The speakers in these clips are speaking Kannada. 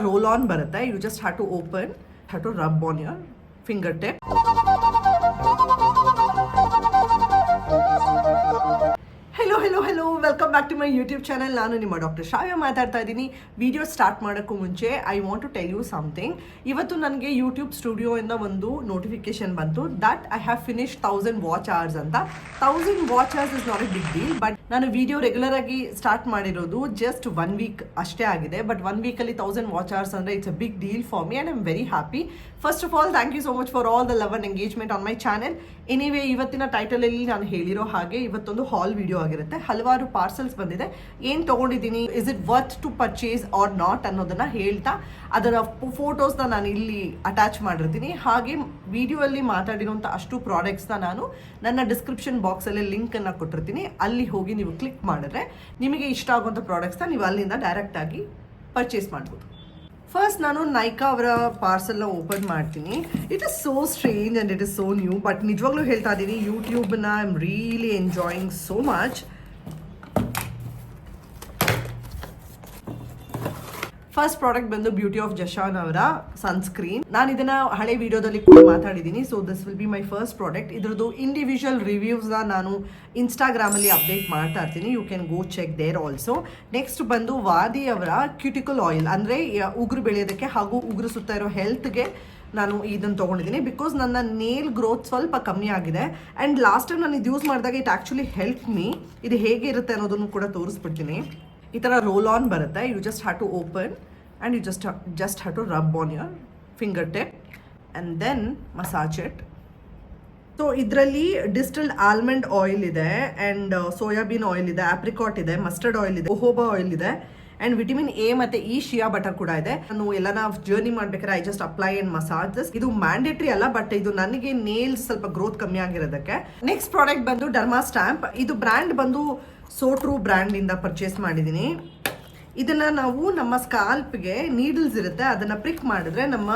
roll on ಬರುತ್ತೆ. You just have to open, have to rub on your fingertip. Hello welcome back to my YouTube channel. ನಾನು ನಿಮ್ಮ ಡಾಕ್ಟರ್ ಶ್ರಾವ್ಯ ಮಾತಾಡ್ತಾ ಇದ್ದೀನಿ. ವಿಡಿಯೋ ಸ್ಟಾರ್ಟ್ ಮಾಡೋಕ್ಕೂ ಮುಂಚೆ I want to tell you something. ಇವತ್ತು ನನಗೆ ಯೂಟ್ಯೂಬ್ ಸ್ಟುಡಿಯೋಯಿಂದ ಒಂದು ನೋಟಿಫಿಕೇಶನ್ ಬಂತು that I have finish 1000 watch hours ಅಂತ. 1000 watch hours is not a big deal, but ನಾನು ವಿಡಿಯೋ ರೆಗ್ಯುಲರ್ ಆಗಿ ಸ್ಟಾರ್ಟ್ ಮಾಡಿರೋದು ಜಸ್ಟ್ 1 ವೀಕ್ ಅಷ್ಟೇ ಆಗಿದೆ. ಬಟ್ 1 ವೀಕಲ್ಲಿ 1000 ವಾಚ್ ಅವರ್ಸ್ ಅಂದರೆ it's a big deal for me and I am very happy. First of all thank you so much for all the love and engagement on my channel. Anyway, ಇವತ್ತಿನ ಟೈಟಲಲ್ಲಿ ನಾನು ಹೇಳಿರೋ ಹಾಗೆ ಇವತ್ತೊಂದು ಹಾಲ್ ವಿಡಿಯೋ ಆಗಿರುತ್ತೆ. ಹಲವಾರು ಪಾರ್ಸಲ್ಸ್ ಬಂದಿದೆ. ಏನು ತೊಗೊಂಡಿದ್ದೀನಿ, is it worth to purchase or not ಅನ್ನೋದನ್ನು ಹೇಳ್ತಾ ಅದರ ಫೋಟೋಸ್ನ ನಾನು ಇಲ್ಲಿ ಅಟ್ಯಾಚ್ ಮಾಡಿರ್ತೀನಿ. ಹಾಗೆ ವಿಡಿಯೋ ಅಲ್ಲಿ ಮಾತಾಡಿರೋಂಥ ಅಷ್ಟು ಪ್ರಾಡಕ್ಟ್ಸ್ನ ನಾನು ನನ್ನ ಡಿಸ್ಕ್ರಿಪ್ಷನ್ ಬಾಕ್ಸಲ್ಲಿ ಲಿಂಕನ್ನು ಕೊಟ್ಟಿರ್ತೀನಿ. ಅಲ್ಲಿ ಹೋಗಿ ನೀವು ಕ್ಲಿಕ್ ಮಾಡಿದ್ರೆ ನಿಮಗೆ ಇಷ್ಟ ಆಗುವಂಥ ಪ್ರಾಡಕ್ಟ್ಸ್ನ ನೀವು ಅಲ್ಲಿಂದ ಡೈರೆಕ್ಟಾಗಿ ಪರ್ಚೇಸ್ ಮಾಡ್ಬೋದು. ಫಸ್ಟ್ ನಾನು ನೈಕಾ ಅವರ ಪಾರ್ಸಲ್ನ ಓಪನ್ ಮಾಡ್ತೀನಿ. It is so strange and it is so new, but ನಿಜವಾಗ್ಲೂ ಹೇಳ್ತಾ ಇದ್ದೀನಿ, ಯೂಟ್ಯೂಬ್ನ I am really enjoying so much. First product ಬಂದು ಬ್ಯೂಟಿ ಆಫ್ ಜಶಾನ್ ಅವರ ಸನ್ಸ್ಕ್ರೀನ್. ನಾನು ಇದನ್ನ ಹಳೆ ವಿಡಿಯೋದಲ್ಲಿ ಕೂಡ ಮಾತಾಡಿದ್ದೀನಿ. So this will be my first product. ಇದ್ರದ್ದು ಇಂಡಿವಿಜುವಲ್ ರಿವ್ಯೂಸ್ನ ನಾನು ಇನ್ಸ್ಟಾಗ್ರಾಮಲ್ಲಿ ಅಪ್ಡೇಟ್ ಮಾಡ್ತಾ ಇರ್ತೀನಿ. You can go check there also. Next ಬಂದು ವಾದಿ ಅವರ ಕ್ಯೂಟಿಕಲ್ ಆಯಿಲ್, ಅಂದರೆ ಉಗುರು ಬೆಳೆಯೋದಕ್ಕೆ ಹಾಗೂ ಉಗುರು ಸುತ್ತ ಇರೋ ಹೆಲ್ತ್ಗೆ ನಾನು ಇದನ್ನು ತೊಗೊಂಡಿದ್ದೀನಿ. ಬಿಕಾಸ್ ನನ್ನ ನೇಲ್ ಗ್ರೋತ್ ಸ್ವಲ್ಪ ಕಮ್ಮಿ ಆಗಿದೆ ಆ್ಯಂಡ್ ಲಾಸ್ಟ್ ಟೈಮ್ ನಾನು ಇದು ಯೂಸ್ ಮಾಡಿದಾಗ ಇಟ್ ಆ್ಯಕ್ಚುಲಿ ಹೆಲ್ಪ್ ಮೀ. ಇದು ಹೇಗೆ ಇರುತ್ತೆ ಅನ್ನೋದನ್ನು ಕೂಡ ತೋರಿಸ್ಬಿಡ್ತೀನಿ. ಈ ಥರ ರೋಲ್ ಆನ್ ಬರುತ್ತೆ. You just have to open and you just have to rub on your finger tip and then massage it. So ಇದರಲ್ಲಿ ಡಿಸ್ಟಿಲ್ಡ್ ಆಲ್ಮಂಡ್ ಆಯಿಲ್ ಇದೆ ಆ್ಯಂಡ್ ಸೋಯಾಬೀನ್ ಆಯಿಲ್ ಇದೆ, ಆಪ್ರಿಕಾಟ್ ಇದೆ, ಮಸ್ಟರ್ಡ್ ಆಯಿಲ್ ಇದೆ, ಓಹೋಬಾ ಆಯಿಲ್ ಇದೆ ಆ್ಯಂಡ್ ವಿಟಮಿನ್ ಎ ಮತ್ತು ಈ ಶಿಯಾ ಬಟರ್ ಕೂಡ ಇದೆ. ನಾನು ಎಲ್ಲ ಜರ್ನಿ ಮಾಡ್ಬೇಕಾದ್ರೆ I just apply and massage this. ಇದು ಮ್ಯಾಂಡೇಟ್ರಿ ಅಲ್ಲ, ಬಟ್ ಇದು ನನಗೆ ನೇಲ್ಸ್ ಸ್ವಲ್ಪ ಗ್ರೋತ್ ಕಮ್ಮಿ ಆಗಿರೋದಕ್ಕೆ. ನೆಕ್ಸ್ಟ್ ಪ್ರಾಡಕ್ಟ್ ಬಂದು ಡರ್ಮಾ ಸ್ಟ್ಯಾಂಪ್. ಇದು ಬ್ರ್ಯಾಂಡ್ ಬಂದು ಸೋಟ್ರೂ ಬ್ರ್ಯಾಂಡಿಂದ ಪರ್ಚೇಸ್ ಮಾಡಿದ್ದೀನಿ. ಇದನ್ನು ನಾವು ನಮ್ಮ ಸ್ಕಾಲ್ಪ್ಗೆ ನೀಡಲ್ಸ್ ಇರುತ್ತೆ, ಅದನ್ನು ಪ್ರಿಕ್ ಮಾಡಿದ್ರೆ ನಮ್ಮ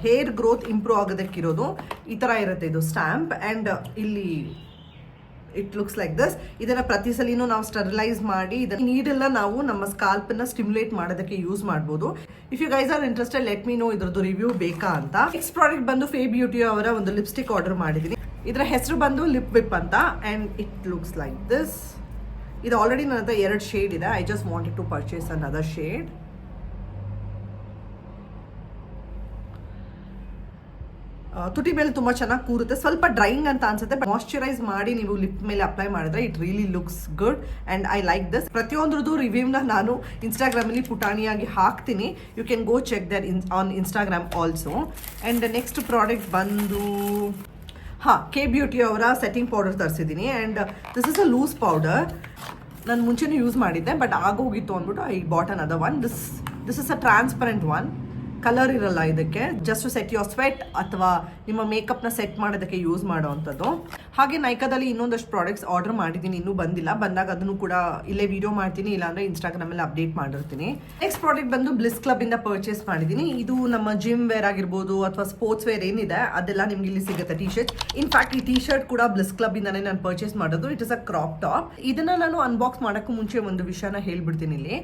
ಹೇರ್ ಗ್ರೋತ್ ಇಂಪ್ರೂವ್ ಆಗೋದಕ್ಕಿರೋದು ಈ ಥರ ಇರುತ್ತೆ ಇದು ಸ್ಟ್ಯಾಂಪ್. ಆ್ಯಂಡ್ ಇಲ್ಲಿ ಇಟ್ ಲುಕ್ಸ್ ಲೈಕ್ ದಿಸ್. ಇದನ್ನು ಪ್ರತಿ ಸಲಿನೂ ನಾವು ಸ್ಟೆರಿಲೈಸ್ ಮಾಡಿ ಇದನ್ನು ನೀಡಲ್ಲ ನಾವು ನಮ್ಮ ಸ್ಕಾಲ್ಪನ್ನು ಸ್ಟಿಮ್ಯುಲೇಟ್ ಮಾಡೋದಕ್ಕೆ ಯೂಸ್ ಮಾಡ್ಬೋದು. If you guys are interested let me know ಇದ್ರದ್ದು ರಿವ್ಯೂ ಬೇಕಾ ಅಂತ. ನೆಕ್ಸ್ಟ್ ಪ್ರಾಡಕ್ಟ್ ಬಂದು ಫೇ ಬ್ಯೂಟಿ ಅವರ ಒಂದು ಲಿಪ್ಸ್ಟಿಕ್ ಆರ್ಡರ್ ಮಾಡಿದ್ದೀನಿ. ಇದರ ಹೆಸರು ಬಂದು ಲಿಪ್ ವಿಪ್ ಅಂತ and it looks like this. ಇದು ಆಲ್ರೆಡಿ ನನ್ನ ಹತ್ರ 2 ಶೇಡ್ ಇದೆ. I just wanted to purchase another shade. ತುಟಿ ಮೇಲೆ ತುಂಬ ಚೆನ್ನಾಗಿ ಕೂರುತ್ತೆ. ಸ್ವಲ್ಪ ಡ್ರೈಯಿಂಗ್ ಅಂತ ಅನ್ಸುತ್ತೆ, ಬಟ್ ಮಾಯ್ಶ್ಚರೈಸ್ ಮಾಡಿ ನೀವು ಲಿಪ್ ಮೇಲೆ ಅಪ್ಲೈ ಮಾಡಿದ್ರೆ it really looks good and I like this. ಪ್ರತಿಯೊಂದ್ರದ್ದು ರಿವ್ಯೂನ ನಾನು ಇನ್ಸ್ಟಾಗ್ರಾಮಲ್ಲಿ ಪುಟಾಣಿಯಾಗಿ ಹಾಕ್ತೀನಿ. You can go check there on Instagram also. And next product ಬಂದು ಕೆ ಬ್ಯೂಟಿ ಅವರ ಸೆಟ್ಟಿಂಗ್ ಪೌಡರ್ ತರಿಸಿದ್ದೀನಿ and this is a loose powder. ನಾನು ಮುಂಚೆನೂ ಯೂಸ್ ಮಾಡಿದ್ದೆ, ಬಟ್ ಆಗೋಗಿತ್ತು ಅಂದ್ಬಿಟ್ಟು I bought another one. This is a transparent one. Colour ಇರಲ್ಲ ಇದಕ್ಕೆ, just to set your sweat ಅಥವಾ ನಿಮ್ಮ ಮೇಕಪ್ನ ಸೆಟ್ ಮಾಡೋದಕ್ಕೆ ಯೂಸ್ ಮಾಡೋವಂಥದ್ದು. ಹಾಗೆ ನೈಕಾದಲ್ಲಿ ಇನ್ನೊಂದಷ್ಟು ಪ್ರಾಡಕ್ಟ್ಸ್ ಆರ್ಡರ್ ಮಾಡಿದ್ದೀನಿ, ಇನ್ನೂ ಬಂದಿಲ್ಲ. ಬಂದಾಗ ಅದನ್ನು ಕೂಡ ಇಲ್ಲೇ ವಿಡಿಯೋ ಮಾಡ್ತೀನಿ, ಇಲ್ಲಾಂದರೆ ಇನ್ಸ್ಟಾಗ್ರಾಮಲ್ಲಿ ಅಪ್ಡೇಟ್ ಮಾಡಿರ್ತೀನಿ. ನೆಕ್ಸ್ಟ್ ಪ್ರಾಡಕ್ಟ್ ಬಂದು ಬ್ಲಿಸ್ ಕ್ಲಬ್ಬಿಂದ ಪರ್ಚೇಸ್ ಮಾಡಿದ್ದೀನಿ. ಇದು ನಮ್ಮ ಜಿಮ್ ವೇರ್ ಆಗಿರ್ಬೋದು ಅಥವಾ ಸ್ಪೋರ್ಟ್ಸ್ ವೇರ್ ಏನಿದೆ ಅದೆಲ್ಲ ನಿಮ್ಗೆ ಇಲ್ಲಿ ಸಿಗುತ್ತೆ. ಟಿ ಶರ್ಟ್, ಇನ್ಫ್ಯಾಕ್ಟ್ ಈ ಟಿ ಶರ್ಟ್ ಕೂಡ ಬ್ಲಿಸ್ ಕ್ಲಬ್ಬಿಂದನೇ ನಾನು ಪರ್ಚೇಸ್ ಮಾಡೋದು. It is a crop top. ಇದನ್ನು ನಾನು ಅನ್ಬಾಕ್ಸ್ ಮಾಡೋಕ್ಕೂ ಮುಂಚೆ ಒಂದು ವಿಷಯನ ಹೇಳ್ಬಿಡ್ತೀನಿ ಇಲ್ಲಿ.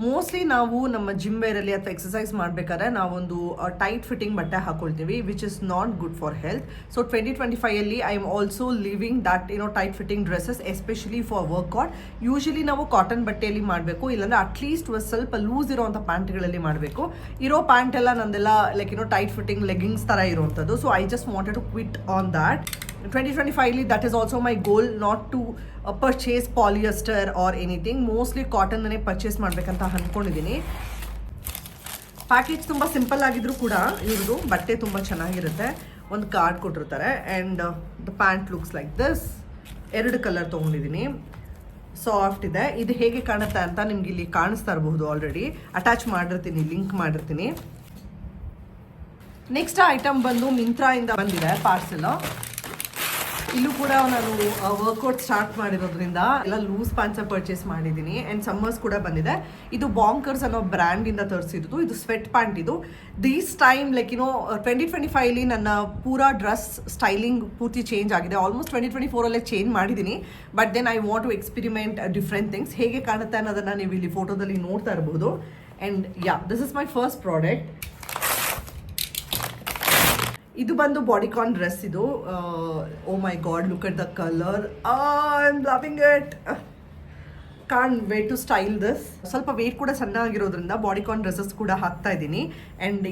ಮೋಸ್ಟ್ಲಿ ನಾವು ನಮ್ಮ ಜಿಮ್ ವೇರಲ್ಲಿ ಅಥವಾ ಎಕ್ಸಸೈಸ್ ಮಾಡಬೇಕಾದ್ರೆ ನಾವೊಂದು ಟೈಟ್ ಫಿಟ್ಟಿಂಗ್ ಬಟ್ಟೆ ಹಾಕೊಳ್ತೀವಿ, which is not good for health. So 2025 ಅಲ್ಲಿ I am also living that tight fitting dresses, especially for workout. Usually ನಾವು ಕಾಟನ್ ಬಟ್ಟೆಯಲ್ಲಿ ಮಾಡಬೇಕು, ಇಲ್ಲಾಂದ್ರೆ ಅಟ್ಲೀಸ್ಟ್ ಸ್ವಲ್ಪ ಲೂಸ್ ಇರೋವಂಥ ಪ್ಯಾಂಟ್ಗಳಲ್ಲಿ ಮಾಡಬೇಕು. ಇರೋ ಪ್ಯಾಂಟ್ ಎಲ್ಲ ನಂದೆಲ್ಲ ಲೈಕ್ ಟೈಟ್ ಫಿಟ್ಟಿಂಗ್ ಲೆಗ್ಗಿಂಗ್ಸ್ ಥರ ಇರೋವಂಥದ್ದು. So I just wanted to quit on that. 2025 that is also my goal not to purchase polyester or anything. mostly cotton ಅನ್ನೇ ಪರ್ಚೇಸ್ ಮಾಡಬೇಕಂತ ಅಂದ್ಕೊಂಡಿದ್ದೀನಿ. ಪ್ಯಾಕೇಜ್ ತುಂಬ ಸಿಂಪಲ್ ಆಗಿದ್ರು ಕೂಡ ಇವ್ರದ್ದು ಬಟ್ಟೆ ತುಂಬ ಚೆನ್ನಾಗಿರುತ್ತೆ. ಒಂದು ಕಾರ್ಡ್ ಕೊಟ್ಟಿರ್ತಾರೆ and the pant looks like this. 2 colour ತೊಗೊಂಡಿದ್ದೀನಿ. ಸಾಫ್ಟ್ ಇದೆ. ಇದು ಹೇಗೆ ಕಾಣುತ್ತೆ ಅಂತ ನಿಮ್ಗೆ ಇಲ್ಲಿ ಕಾಣಿಸ್ತಾ ಇರಬಹುದು. ಆಲ್ರೆಡಿ ಅಟ್ಯಾಚ್ ಮಾಡಿರ್ತೀನಿ, ಲಿಂಕ್ ಮಾಡಿರ್ತೀನಿ. ನೆಕ್ಸ್ಟ್ ಐಟಮ್ ಬಂದು ಮಿಂತ್ರಾಯಿಂದ ಬಂದಿದೆ ಪಾರ್ಸೆಲ್. ಇಲ್ಲೂ ಕೂಡ ನಾನು ವರ್ಕೌಟ್ ಸ್ಟಾರ್ಟ್ ಮಾಡಿರೋದ್ರಿಂದ ಎಲ್ಲ ಲೂಸ್ ಪ್ಯಾಂಟ್ಸ್ ಪರ್ಚೇಸ್ ಮಾಡಿದ್ದೀನಿ ಆ್ಯಂಡ್ ಸಮ್ಮರ್ಸ್ ಕೂಡ ಬಂದಿದೆ. ಇದು ಬಾಂಕರ್ಸ್ ಅನ್ನೋ ಬ್ರ್ಯಾಂಡಿಂದ ತರಿಸಿದ್ದು. ಇದು ಸ್ವೆಟ್ ಪ್ಯಾಂಟ್. ಇದು ದೀಸ್ ಟೈಮ್ ಲೈಕ್ 2025 ನನ್ನ ಪೂರಾ ಡ್ರೆಸ್ ಸ್ಟೈಲಿಂಗ್ ಪೂರ್ತಿ ಚೇಂಜ್ ಆಗಿದೆ. ಆಲ್ಮೋಸ್ಟ್ 2024 ಚೇಂಜ್ ಮಾಡಿದ್ದೀನಿ, but then I want to experiment different things. ಹೇಗೆ ಕಾಣುತ್ತೆ ಅನ್ನೋದನ್ನು ನೀವು ಇಲ್ಲಿ ಫೋಟೋದಲ್ಲಿ ನೋಡ್ತಾ ಇರ್ಬೋದು. And yeah this is my first product. ಇದು ಬಂದು ಬಾಡಿಕಾನ್ ಡ್ರೆಸ್. ಇದು oh my God, look at the colour, I am loving it. Can't wait to style this. ಸ್ವಲ್ಪ ವೇಟ್ ಕೂಡ ಸಣ್ಣ ಆಗಿರೋದ್ರಿಂದ ಬಾಡಿಕಾನ್ ಡ್ರೆಸ್ಸಸ್ ಕೂಡ ಹಾಕ್ತಾ ಇದ್ದೀನಿ. ಆ್ಯಂಡ್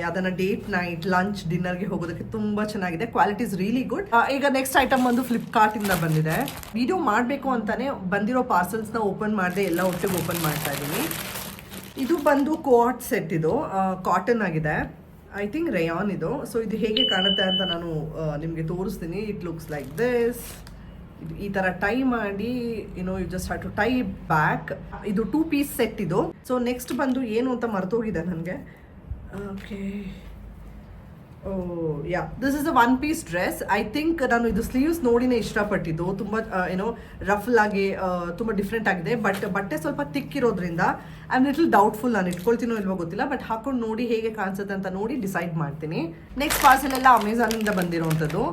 ಅದನ್ನ ಡೇಟ್ ನೈಟ್ ಲಂಚ್ ಡಿನ್ನರ್ಗೆ ಹೋಗೋದಕ್ಕೆ ತುಂಬ ಚೆನ್ನಾಗಿದೆ. Quality is really good. ಈಗ ನೆಕ್ಸ್ಟ್ ಐಟಮ್ ಬಂದು ಫ್ಲಿಪ್ಕಾರ್ಟಿಂದ ಬಂದಿದೆ. ವಿಡಿಯೋ ಮಾಡಬೇಕು ಅಂತಾನೆ ಬಂದಿರೋ ಪಾರ್ಸಲ್ಸ್ನ ಓಪನ್ ಮಾಡಿದೆ, ಎಲ್ಲ ಒಟ್ಟಿಗೆ ಓಪನ್ ಮಾಡ್ತಾ ಇದ್ದೀನಿ. ಇದು ಬಂದು ಕೋಟ್ ಸೆಟ್. ಇದು ಕಾಟನ್ ಆಗಿದೆ, ಐ ಥಿಂಕ್ ರೇಯಾನ್ ಇದು. ಸೊ ಇದು ಹೇಗೆ ಕಾಣುತ್ತೆ ಅಂತ ನಾನು ನಿಮಗೆ ತೋರಿಸ್ತೀನಿ. It looks like this. ಈ ಥರ ಟೈ ಮಾಡಿ you just have to tie back. ಇದು 2 ಪೀಸ್ ಸೆಟ್ ಇದು. ಸೊ ನೆಕ್ಸ್ಟ್ ಬಂದು ಏನು ಅಂತ ಮರ್ತೋಗಿದೆ ನನಗೆ. Okay, yeah this is a 1 piece dress. I think ನಾನು ಇದು ಸ್ಲೀವ್ಸ್ ನೋಡಿನೇ ಇಷ್ಟಪಟ್ಟಿದ್ದು. ತುಂಬ ರಫಲ್ ಆಗಿ ತುಂಬ ಡಿಫ್ರೆಂಟ್ ಆಗಿದೆ. ಬಟ್ ಬಟ್ಟೆ ಸ್ವಲ್ಪ ತಿಕ್ ಇರೋದ್ರಿಂದ ಐ ಆಮ್ ಲಿಟಲ್ ಡೌಟ್ಫುಲ್. ನಾನು ಇಟ್ಕೊಳ್ತೀನೋ ಇಲ್ವೋ ಗೊತ್ತಿಲ್ಲ, ಬಟ್ ಹಾಕೊಂಡು ನೋಡಿ ಹೇಗೆ ಕಾಣಿಸುತ್ತೆ ಅಂತ ನೋಡಿ ಡಿಸೈಡ್ ಮಾಡ್ತೀನಿ. ನೆಕ್ಸ್ಟ್ ಪಾರ್ಸಲ್ ಎಲ್ಲ ಅಮೆಝಾನಿಂದ ಬಂದಿರೋವಂಥದ್ದು.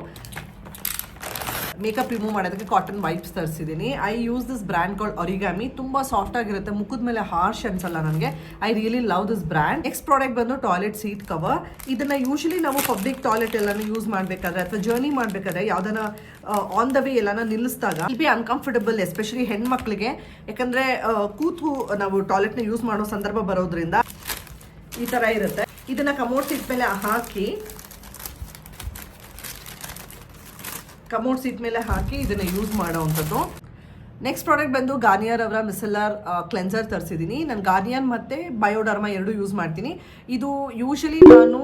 ಮೇಕಪ್ ರಿಮೂವ್ ಮಾಡೋದಕ್ಕೆ ಕಾಟನ್ ವೈಪ್ಸ್ ತರಿಸಿದ್ದೀನಿ. I use this brand called Origami. ತುಂಬ ಸಾಫ್ಟ್ ಆಗಿರುತ್ತೆ, ಮುಖದ ಮೇಲೆ ಹಾರ್ಶ್ ಅನ್ಸಲ್ಲ ನನಗೆ. I really love this brand. Next product ಬಂದು ಟಾಯ್ಲೆಟ್ ಸೀಟ್ ಕವರ್. ಇದನ್ನ ಯೂಶಲಿ ನಾವು ಪಬ್ಲಿಕ್ ಟಾಯ್ಲೆಟ್ ಎಲ್ಲಾನು ಯೂಸ್ ಮಾಡಬೇಕಾದ್ರೆ ಅಥವಾ ಜರ್ನಿ ಮಾಡಬೇಕಾದ್ರೆ ಯಾವ್ದಾನ ಆನ್ ದ ವೇ ಎಲ್ಲಾನ ನಿಲ್ಲಿಸಿದಾಗ ಇಲ್ ಬಿ ಅನ್ಕಂಫರ್ಟಬಲ್, ಎಸ್ಪೆಷಲಿ ಹೆಣ್ಮಕ್ಳಿಗೆ. ಯಾಕಂದ್ರೆ ಕೂತು ನಾವು ಟಾಯ್ಲೆಟ್ನ ಯೂಸ್ ಮಾಡೋ ಸಂದರ್ಭ ಬರೋದ್ರಿಂದ ಈ ಥರ ಇರುತ್ತೆ. ಇದನ್ನ ಕಮೋಡ್ ಸೀಟ್ ಮೇಲೆ ಹಾಕಿ ಇದನ್ನ ಯೂಸ್ ಮಾಡೋವಂಥದ್ದು. ನೆಕ್ಸ್ಟ್ ಪ್ರಾಡಕ್ಟ್ ಬಂದು ಗಾರ್ನಿಯರ್ ಅವರ ಮಿಸೆಲ್ಲರ್ ಕ್ಲೆನ್ಸರ್ ತರಿಸಿದ್ದೀನಿ. ನಾನು ಗಾರ್ನಿಯರ್ ಮತ್ತು ಬಯೋಡರ್ಮಾ ಎರಡು ಯೂಸ್ ಮಾಡ್ತೀನಿ. ಇದು ಯೂಶಲಿ ನಾನು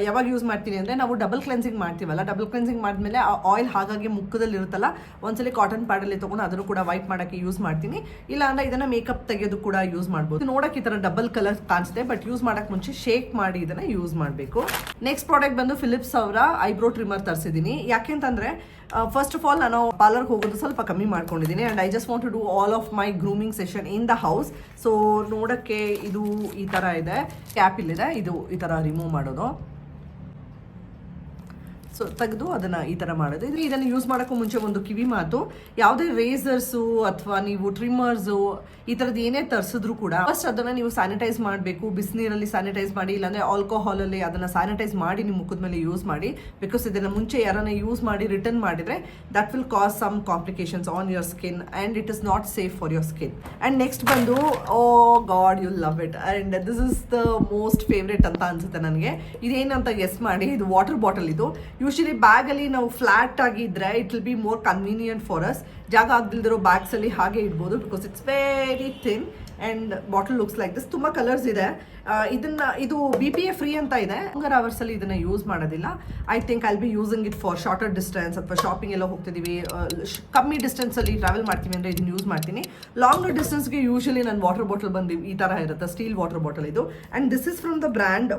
ಯಾವಾಗ ಯೂಸ್ ಮಾಡ್ತೀನಿ ಅಂದರೆ, ನಾವು ಡಬಲ್ ಕ್ಲೆನ್ಸಿಂಗ್ ಮಾಡ್ತೀವಲ್ಲ, ಡಬಲ್ ಕ್ಲೆನ್ಸಿಂಗ್ ಮಾಡಿದ್ಮೇಲೆ ಆ ಆಯಿಲ್ ಹಾಗಾಗಿ ಮುಖದಲ್ಲಿ ಇರುತ್ತಲ್ಲ, ಒಂದ್ಸಲಿ ಕಾಟನ್ ಪ್ಯಾಡಲ್ಲಿ ತೊಗೊಂಡು ಅದನ್ನು ಕೂಡ ವೈಪ್ ಮಾಡೋಕ್ಕೆ ಯೂಸ್ ಮಾಡ್ತೀನಿ. ಇಲ್ಲ ಅಂದರೆ ಇದನ್ನು ಮೇಕಪ್ ತೆಗೆಯೋದು ಕೂಡ ಯೂಸ್ ಮಾಡ್ಬೋದು. ನೋಡೋಕೆ ಈ ಥರ ಡಬಲ್ ಕಲರ್ ಕಾಣಿಸುತ್ತೆ, ಬಟ್ ಯೂಸ್ ಮಾಡೋಕ್ಕೆ ಮುಂಚೆ ಶೇಕ್ ಮಾಡಿ ಇದನ್ನು ಯೂಸ್ ಮಾಡಬೇಕು. ನೆಕ್ಸ್ಟ್ ಪ್ರಾಡಕ್ಟ್ ಬಂದು ಫಿಲಿಪ್ಸ್ ಅವರ ಐಬ್ರೋ ಟ್ರಿಮ್ಮರ್ ತರಿಸಿದ್ದೀನಿ. ಯಾಕೆಂತಂದರೆ ಫಸ್ಟ್ ಆಫ್ ಆಲ್ ನಾನು ಪಾರ್ಲರ್ಗೆ ಹೋಗೋದು ಸ್ವಲ್ಪ ಕಮ್ಮಿ ಮಾಡ್ಕೊಂಡಿದ್ದೀನಿ. And I just want to do all of my grooming session in the house. So ನೋಡೋಕ್ಕೆ ಇದು ಈ ಥರ ಇದೆ, ಕ್ಯಾಪ್ ಇಲ್ಲಿದೆ, ಇದು ಈ ಥರ ರಿಮೂವ್ ಮಾಡೋದು. ಸೊ ತೆಗೆದು ಅದನ್ನು ಈ ಥರ ಮಾಡೋದು. ಇದನ್ನು ಯೂಸ್ ಮಾಡೋಕ್ಕೂ ಮುಂಚೆ ಒಂದು ಕಿವಿ ಮಾತು, ಯಾವುದೇ ರೇಸರ್ಸು ಅಥವಾ ನೀವು ಟ್ರಿಮ್ಮರ್ಸು ಈ ಥರದ್ದು ಏನೇ ತರಿಸಿದ್ರು ಕೂಡ ಫಸ್ಟ್ ಅದನ್ನು ನೀವು ಸ್ಯಾನಿಟೈಸ್ ಮಾಡಬೇಕು. ಬಿಸಿನೀರಲ್ಲಿ ಸ್ಯಾನಿಟೈಸ್ ಮಾಡಿ, ಇಲ್ಲಾಂದರೆ ಆಲ್ಕೋಹಾಲಲ್ಲಿ ಅದನ್ನು ಸ್ಯಾನಿಟೈಸ್ ಮಾಡಿ ನಿಮ್ಮ ಮುಖದ ಮೇಲೆ ಯೂಸ್ ಮಾಡಿ. ಬಿಕಾಸ್ ಇದನ್ನು ಮುಂಚೆ ಯಾರನ್ನ ಯೂಸ್ ಮಾಡಿ ರಿಟರ್ನ್ ಮಾಡಿದರೆ that will cause some complications on your skin and it is not safe for your skin. And next ಬಂದು oh god you love it and this is the most favourite ಅಂತ ಅನ್ಸುತ್ತೆ ನನಗೆ. ಇದೇನಂತ ಗೆಸ್ ಮಾಡಿ. ಇದು ವಾಟರ್ ಬಾಟಲ್. ಇದು ಯೂಶಲಿ ಬ್ಯಾಗಲ್ಲಿ ನಾವು ಫ್ಲಾಟ್ ಆಗಿದ್ರೆ it will be more convenient for us. ಜಾಗ ಆಗದಿಲ್ದಿರೋ ಬ್ಯಾಗ್ಸಲ್ಲಿ ಹಾಗೆ ಇಡ್ಬೋದು, because it's very thin and bottle looks like this. ತುಂಬ ಕಲರ್ಸ್ ಇದೆ. ಇದು BPA ಫ್ರೀ ಅಂತ ಇದೆ. ಲಾಂಗರ್ ಅವರ್ಸಲ್ಲಿ ಇದನ್ನು ಯೂಸ್ ಮಾಡೋದಿಲ್ಲ. I think I'll be using it for shorter distance ಅಥವಾ ಶಾಪಿಂಗ್ ಎಲ್ಲ ಹೋಗ್ತಿದ್ದೀವಿ, ಕಮ್ಮಿ ಡಿಸ್ಟೆನ್ಸಲ್ಲಿ ಟ್ರಾವೆಲ್ ಮಾಡ್ತೀವಿ ಅಂದರೆ ಇದನ್ನು ಯೂಸ್ ಮಾಡ್ತೀನಿ. ಲಾಂಗರ್ ಡಿಸ್ಟೆನ್ಸ್ಗೆ ಯೂಶಲಿ ನನ್ನ ವಾಟರ್ ಬಾಟಲ್ ಬಂದು ಈ ಥರ ಇರುತ್ತೆ, ಸ್ಟೀಲ್ ವಾಟರ್ ಬಾಟಲ್ ಇದು. And this is from the brand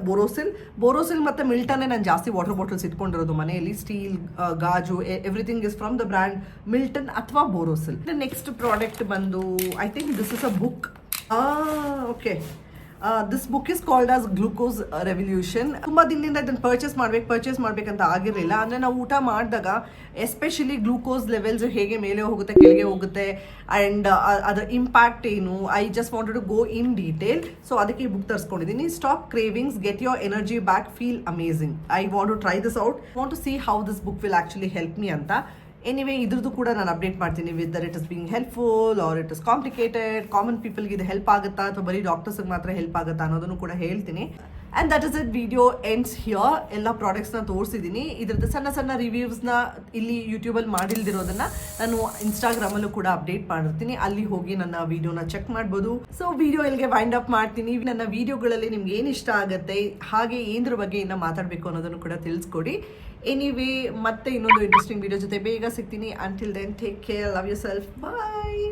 Borosil ಮತ್ತು ಮಿಲ್ಟನ್ನೇ ನಾನು ಜಾಸ್ತಿ ವಾಟರ್ ಬಾಟಲ್ಸ್ ಇಟ್ಕೊಂಡಿರೋದು ಮನೆಯಲ್ಲಿ. ಸ್ಟೀಲ್, ಗಾಜು, everything is from the brand Milton ಅಥವಾ ಬೋರೋಸಿಲ್. ನೆಕ್ಸ್ಟ್ ಪ್ರಾಡಕ್ಟ್ ಬಂದು I think this is a book. Okay, this book is called as glucose revolution. ತುಂಬ ದಿನದಿಂದ ಇದನ್ನು ಪರ್ಚೇಸ್ ಮಾಡಬೇಕಂತ ಆಗಿರಲಿಲ್ಲ. ಅಂದರೆ ನಾವು ಊಟ ಮಾಡಿದಾಗ ಎಸ್ಪೆಷಲಿ ಗ್ಲೂಕೋಸ್ ಲೆವೆಲ್ಸ್ ಹೇಗೆ ಮೇಲೆ ಹೋಗುತ್ತೆ ಕೆಳಗೆ ಹೋಗುತ್ತೆ ಆ್ಯಂಡ್ ಅದರ ಇಂಪ್ಯಾಕ್ಟ್ ಏನು, I just wanted to go in detail. So ಅದಕ್ಕೆ ಈ ಬುಕ್ ತರಿಸ್ಕೊಂಡಿದ್ದೀನಿ. Stop cravings, get your energy back, feel amazing. I want to try this out, want to see how this book will actually help me ಅಂತ. ಎನಿವೇ ಇದ್ರದ್ದು ಕೂಡ ನಾನು ಅಪ್ಡೇಟ್ ಮಾಡ್ತೀನಿ, whether it is being helpful or it is complicated, common ಪೀಪಲ್ಗೆ ಇದು ಹೆಲ್ಪ್ ಆಗುತ್ತಾ ಅಥವಾ ಬರೀ ಡಾಕ್ಟರ್ಸ್ಗೆ ಮಾತ್ರ ಹೆಲ್ಪ್ ಆಗುತ್ತಾ ಅನ್ನೋದನ್ನು ಕೂಡ ಹೇಳ್ತೀನಿ. And that is it, video ends here. ಎಲ್ಲ ಪ್ರಾಡಕ್ಟ್ಸ್ನ ತೋರಿಸಿದ್ದೀನಿ. ಇದ್ರದ್ದು ಸಣ್ಣ ಸಣ್ಣ ರಿವ್ಯೂಸ್ನ ಇಲ್ಲಿ ಯೂಟ್ಯೂಬಲ್ಲಿ ಮಾಡಿಲ್ದಿರೋದನ್ನು ನಾನು ಇನ್ಸ್ಟಾಗ್ರಾಮಲ್ಲೂ ಕೂಡ ಅಪ್ಡೇಟ್ ಮಾಡಿರ್ತೀನಿ, ಅಲ್ಲಿ ಹೋಗಿ ನನ್ನ ವಿಡಿಯೋನ ಚೆಕ್ ಮಾಡ್ಬೋದು. ಸೊ ವಿಡಿಯೋ ಇಲ್ಲಿಗೆ ವೈಂಡ್ ಅಪ್ ಮಾಡ್ತೀನಿ. ನನ್ನ ವಿಡಿಯೋಗಳಲ್ಲಿ ನಿಮ್ಗೆ ಏನು ಇಷ್ಟ ಆಗುತ್ತೆ, ಹಾಗೆ ಏನರ ಬಗ್ಗೆ ಇನ್ನು ಮಾತಾಡಬೇಕು ಅನ್ನೋದನ್ನು ಕೂಡ ತಿಳಿಸ್ಕೊಡಿ. ಎನಿವೇ ಮತ್ತೆ ಇನ್ನೊಂದು ಇಂಟ್ರೆಸ್ಟಿಂಗ್ ವಿಡಿಯೋ ಜೊತೆ ಬೇಗ ಸಿಗ್ತೀನಿ. Until then take care, love yourself, ಬಾಯ್.